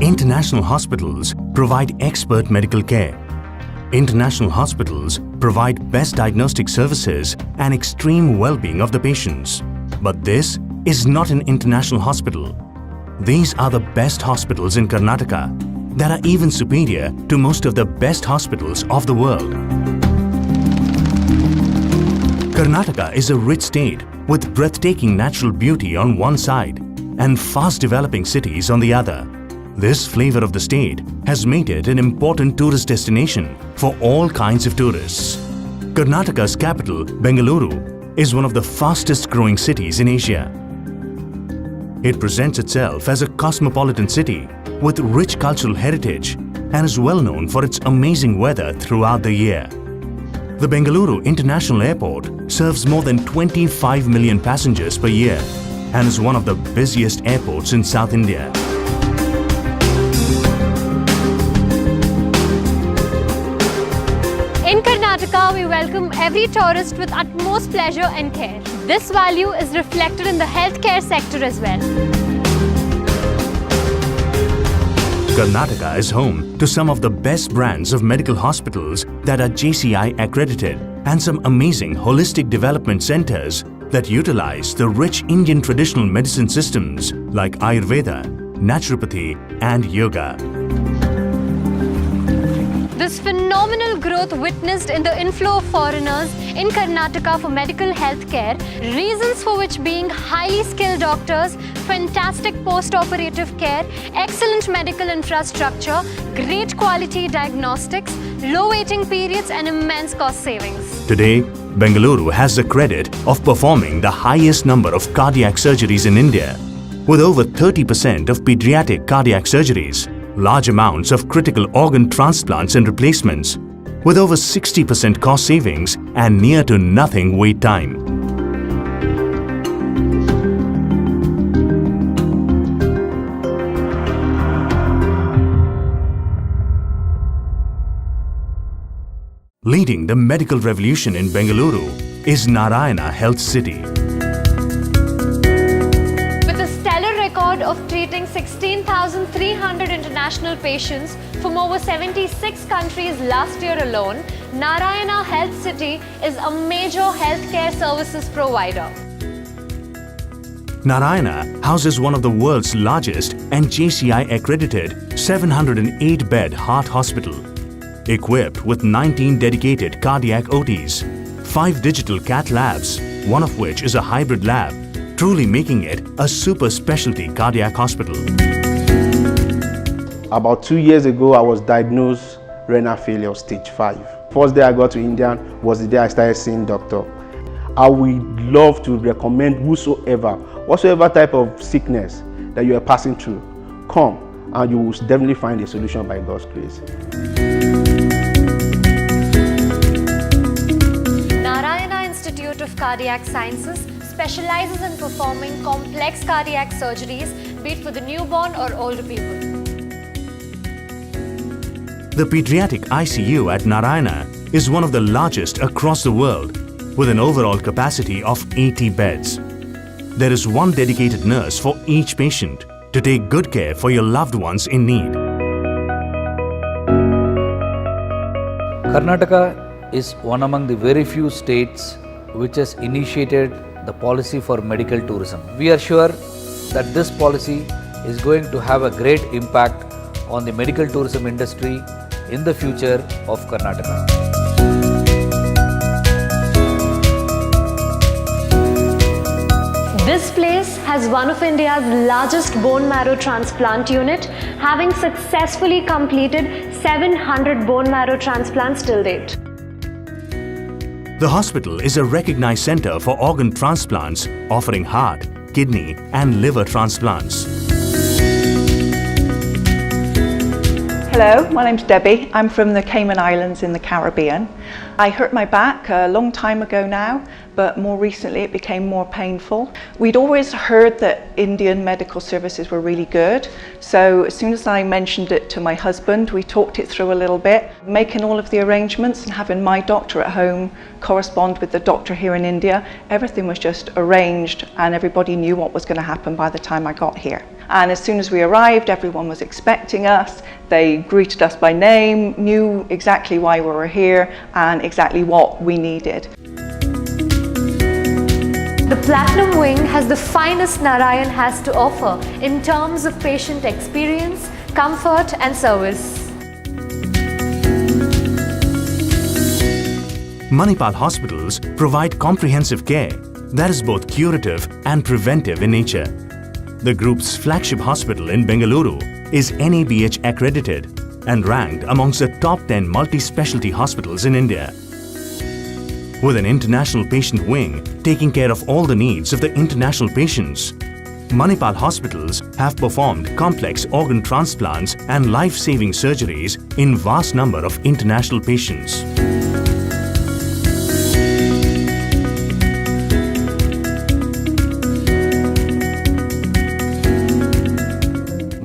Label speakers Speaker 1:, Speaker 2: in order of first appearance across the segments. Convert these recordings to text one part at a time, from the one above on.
Speaker 1: International hospitals provide expert medical care. International hospitals provide best diagnostic services and extreme well-being of the patients. But this is not an international hospital. These are the best hospitals in Karnataka that are even superior to most of the best hospitals of the world. Karnataka is a rich state with breathtaking natural beauty on one side and fast-developing cities on the other. This flavor of the state has made it an important tourist destination for all kinds of tourists. Karnataka's capital, Bengaluru, is one of the fastest-growing cities in Asia. It presents itself as a cosmopolitan city with rich cultural heritage and is well known for its amazing weather throughout the year. The Bengaluru International Airport serves more than 25 million passengers per year and is one of the busiest airports in South India.
Speaker 2: In Karnataka, we welcome every tourist with utmost pleasure and care. This value is reflected in the healthcare sector as well.
Speaker 1: Karnataka is home to some of the best brands of medical hospitals that are JCI accredited and some amazing holistic development centers that utilize the rich Indian traditional medicine systems like Ayurveda, naturopathy and yoga.
Speaker 2: This phenomenal growth witnessed in the inflow of foreigners in Karnataka for medical health care, reasons for which being highly skilled doctors, fantastic post-operative care, excellent medical infrastructure, great quality diagnostics, low waiting periods and immense cost savings.
Speaker 1: Today, Bengaluru has the credit of performing the highest number of cardiac surgeries in India, with over 30% of pediatric cardiac surgeries, large amounts of critical organ transplants and replacements, with over 60% cost savings and near to nothing wait time. Leading the medical revolution in Bengaluru is Narayana Health City.
Speaker 2: With a stellar record of treating 16,300 international patients from over 76 countries last year alone, Narayana Health City is a major healthcare services provider.
Speaker 1: Narayana houses one of the world's largest and JCI accredited 708-bed heart hospital, equipped with 19 dedicated cardiac OTs, 5 digital cath labs, one of which is a hybrid lab, truly making it a super specialty cardiac hospital.
Speaker 3: About 2 years ago, I was diagnosed renal failure stage 5. First day I got to India was the day I started seeing doctor. I would love to recommend whatsoever type of sickness that you are passing through, come and you will definitely find a solution by God's grace.
Speaker 2: Narayana Institute of Cardiac Sciences specializes in performing complex cardiac surgeries, be it for the newborn or older people.
Speaker 1: The pediatric ICU at Narayana is one of the largest across the world, with an overall capacity of 80 beds. There is one dedicated nurse for each patient to take good care for your loved ones in need.
Speaker 4: Karnataka is one among the very few states which has initiated the policy for medical tourism. We are sure that this policy is going to have a great impact on the medical tourism industry in the future of Karnataka.
Speaker 2: This place has one of India's largest bone marrow transplant unit, having successfully completed 700 bone marrow transplants till date.
Speaker 1: The hospital is a recognized center for organ transplants, offering heart, kidney and liver transplants.
Speaker 5: Hello, my name's Debbie. I'm from the Cayman Islands in the Caribbean. I hurt my back a long time ago now, but more recently it became more painful. We'd always heard that Indian medical services were really good, so as soon as I mentioned it to my husband, we talked it through a little bit, making all of the arrangements and having my doctor at home correspond with the doctor here in India. Everything was just arranged and everybody knew what was going to happen by the time I got here. And as soon as we arrived, everyone was expecting us. They greeted us by name, knew exactly why we were here and exactly what we needed.
Speaker 2: The Platinum Wing has the finest Narayan has to offer in terms of patient experience, comfort and service.
Speaker 1: Manipal hospitals provide comprehensive care that is both curative and preventive in nature. The group's flagship hospital in Bengaluru is NABH accredited and ranked amongst the top 10 multi-specialty hospitals in India. With an international patient wing taking care of all the needs of the international patients, Manipal hospitals have performed complex organ transplants and life-saving surgeries in vast number of international patients.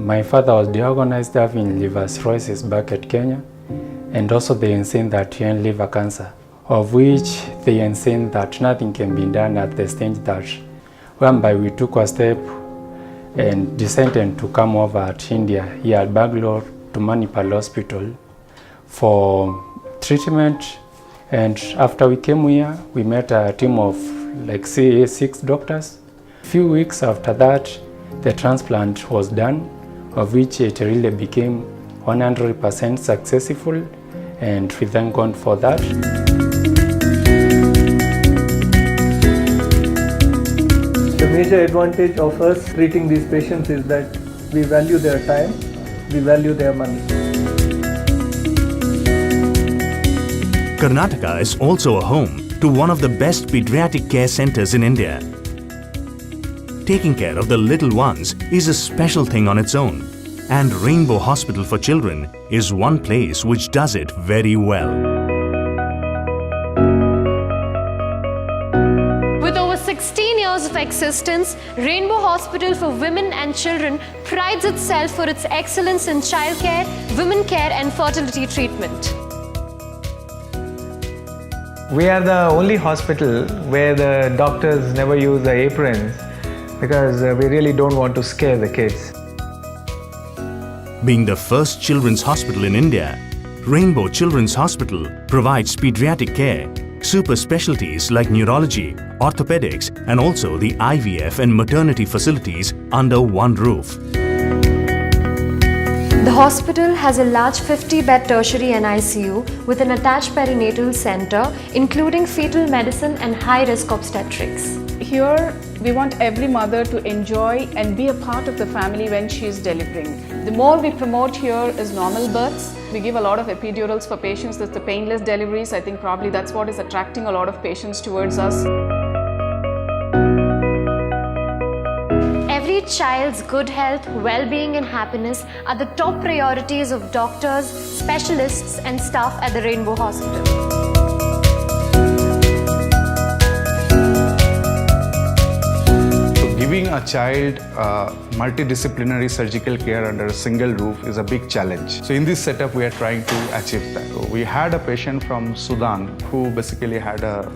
Speaker 6: My father was diagnosed having liver cirrhosis back at Kenya, and also they seen that he had liver cancer, of which they seen that nothing can be done at the stage that, whereby we took a step and decided to come over to India, here at Bangalore, to Manipal Hospital for treatment. And after we came here, we met a team of like 6 doctors. A few weeks after that, the transplant was done, of which it really became 100% successful, and we thank God for that.
Speaker 7: The major advantage of us treating these patients is that we value their time, we value their money.
Speaker 1: Karnataka is also a home to one of the best pediatric care centers in India. Taking care of the little ones is a special thing on its own, and Rainbow Hospital for Children is one place which does it very well.
Speaker 2: With over 16 years of existence, Rainbow Hospital for Women and Children prides itself for its excellence in childcare, women care and fertility treatment.
Speaker 8: We are the only hospital where the doctors never use the aprons because we really don't want to scare the kids.
Speaker 1: Being the first children's hospital in India, Rainbow Children's Hospital provides pediatric care, super specialties like neurology, orthopedics, and also the IVF and maternity facilities under one roof.
Speaker 2: The hospital has a large 50-bed tertiary NICU with an attached perinatal center, including fetal medicine and high-risk obstetrics.
Speaker 9: Here, we want every mother to enjoy and be a part of the family when she is delivering. The more we promote here is normal births. We give a lot of epidurals for patients. That's the painless deliveries. I think probably that's what is attracting a lot of patients towards us.
Speaker 2: Every child's good health, well-being and happiness are the top priorities of doctors, specialists and staff at the Rainbow Hospital.
Speaker 10: Giving a child multidisciplinary surgical care under a single roof is a big challenge. So in this setup, we are trying to achieve that. So we had a patient from Sudan who basically had a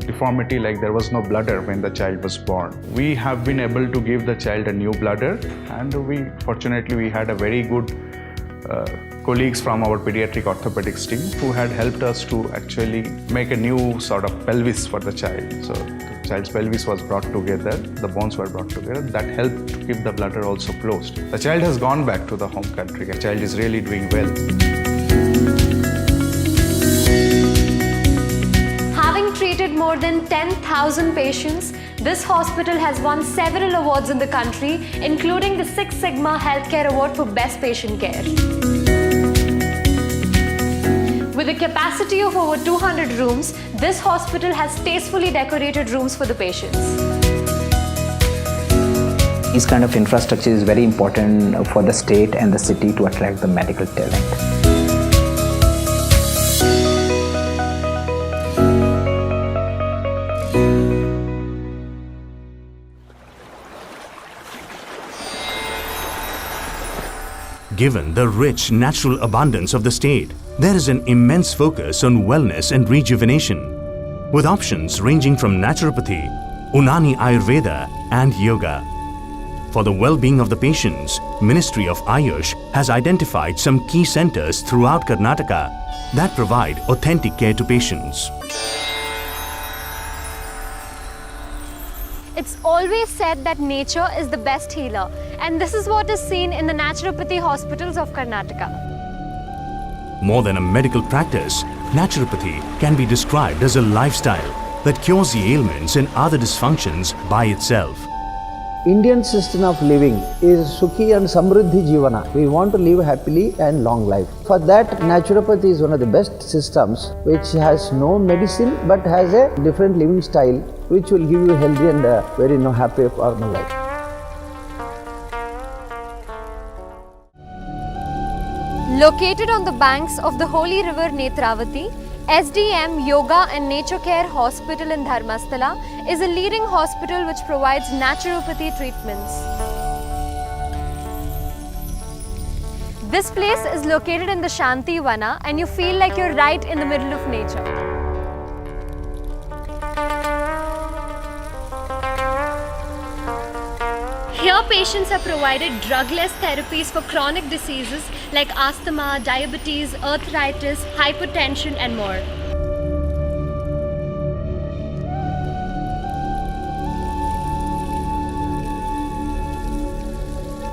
Speaker 10: deformity, like there was no bladder when the child was born. We have been able to give the child a new bladder, and fortunately we had a very good colleagues from our pediatric orthopedics team who had helped us to actually make a new sort of pelvis for the child. So the child's pelvis was brought together, the bones were brought together. That helped to keep the bladder also closed. The child has gone back to the home country. The child is really doing well.
Speaker 2: Having treated more than 10,000 patients, this hospital has won several awards in the country, including the Six Sigma Healthcare Award for Best Patient Care. With a capacity of over 200 rooms, this hospital has tastefully decorated rooms for the patients.
Speaker 11: This kind of infrastructure is very important for the state and the city to attract the medical talent.
Speaker 1: Given the rich natural abundance of the state, there is an immense focus on wellness and rejuvenation, with options ranging from naturopathy, Unani Ayurveda and yoga. For the well-being of the patients, Ministry of Ayush has identified some key centers throughout Karnataka that provide authentic care to patients.
Speaker 2: It's always said that nature is the best healer, and this is what is seen in the naturopathy hospitals of Karnataka.
Speaker 1: More than a medical practice, naturopathy can be described as a lifestyle that cures the ailments and other dysfunctions by itself.
Speaker 12: Indian system of living is Sukhi and Samriddhi Jivana. We want to live happily and long life. For that, naturopathy is one of the best systems which has no medicine but has a different living style which will give you healthy and very happy normal life.
Speaker 2: Located on the banks of the holy river Netravati, SDM Yoga and Nature Care Hospital in Dharmasthala is a leading hospital which provides naturopathy treatments. This place is located in the Shanti Vana and you feel like you're right in the middle of nature. Here patients are provided drugless therapies for chronic diseases like asthma, diabetes, arthritis, hypertension and more.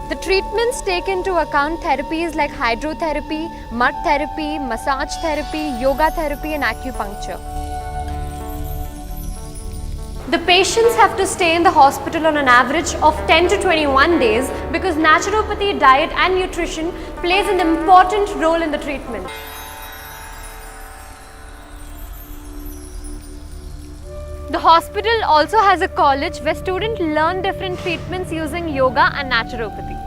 Speaker 2: The treatments take into account therapies like hydrotherapy, mud therapy, massage therapy, yoga therapy and acupuncture. The patients have to stay in the hospital on an average of 10 to 21 days because naturopathy diet and nutrition plays an important role in the treatment. The hospital also has a college where students learn different treatments using yoga and naturopathy.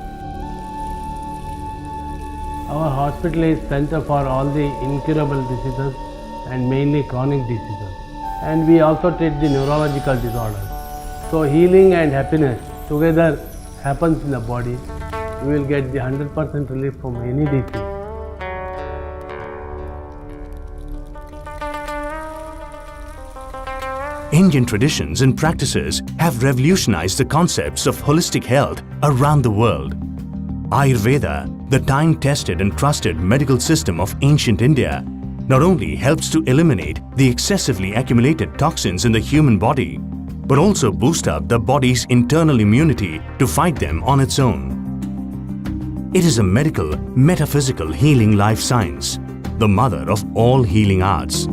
Speaker 13: Our hospital is center for all the incurable diseases and mainly chronic diseases. And we also treat the neurological disorders. So healing and happiness together happens in the body. We will get the 100% relief from any disease.
Speaker 1: Indian traditions and practices have revolutionized the concepts of holistic health around the world. Ayurveda, the time-tested and trusted medical system of ancient India, not only helps to eliminate the excessively accumulated toxins in the human body, but also boost up the body's internal immunity to fight them on its own. It is a medical, metaphysical healing life science, the mother of all healing arts.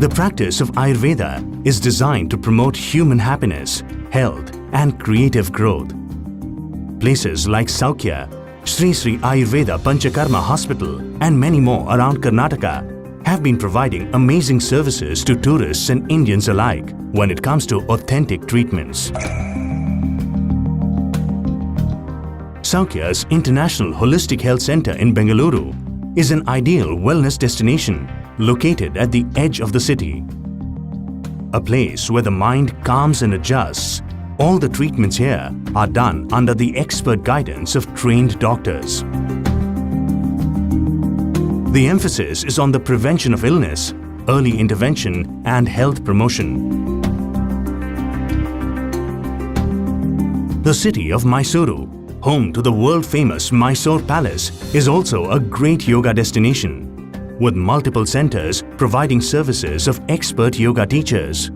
Speaker 1: The practice of Ayurveda is designed to promote human happiness, health, and creative growth. Places like Saukhya, Sri Sri Ayurveda Panchakarma Hospital and many more around Karnataka have been providing amazing services to tourists and Indians alike when it comes to authentic treatments. Saukhya's International Holistic Health Center in Bengaluru is an ideal wellness destination located at the edge of the city. A place where the mind calms and adjusts. All the treatments here are done under the expert guidance of trained doctors. The emphasis is on the prevention of illness, early intervention and health promotion. The city of Mysuru, home to the world-famous Mysore Palace, is also a great yoga destination, with multiple centers providing services of expert yoga teachers.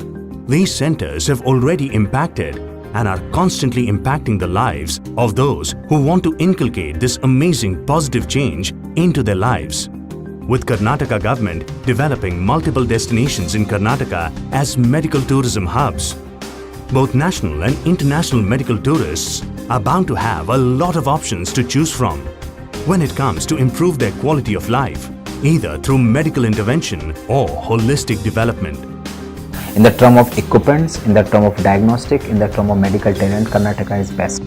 Speaker 1: These centers have already impacted and are constantly impacting the lives of those who want to inculcate this amazing positive change into their lives. With Karnataka government developing multiple destinations in Karnataka as medical tourism hubs, both national and international medical tourists are bound to have a lot of options to choose from when it comes to improve their quality of life, either through medical intervention or holistic development.
Speaker 11: In the term of equipments, in the term of diagnostic, in the term of medical talent, Karnataka is best.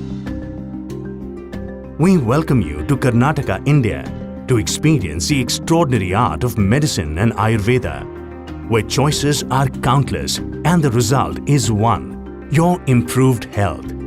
Speaker 1: We welcome you to Karnataka, India, to experience the extraordinary art of medicine and Ayurveda, where choices are countless and the result is one: your improved health.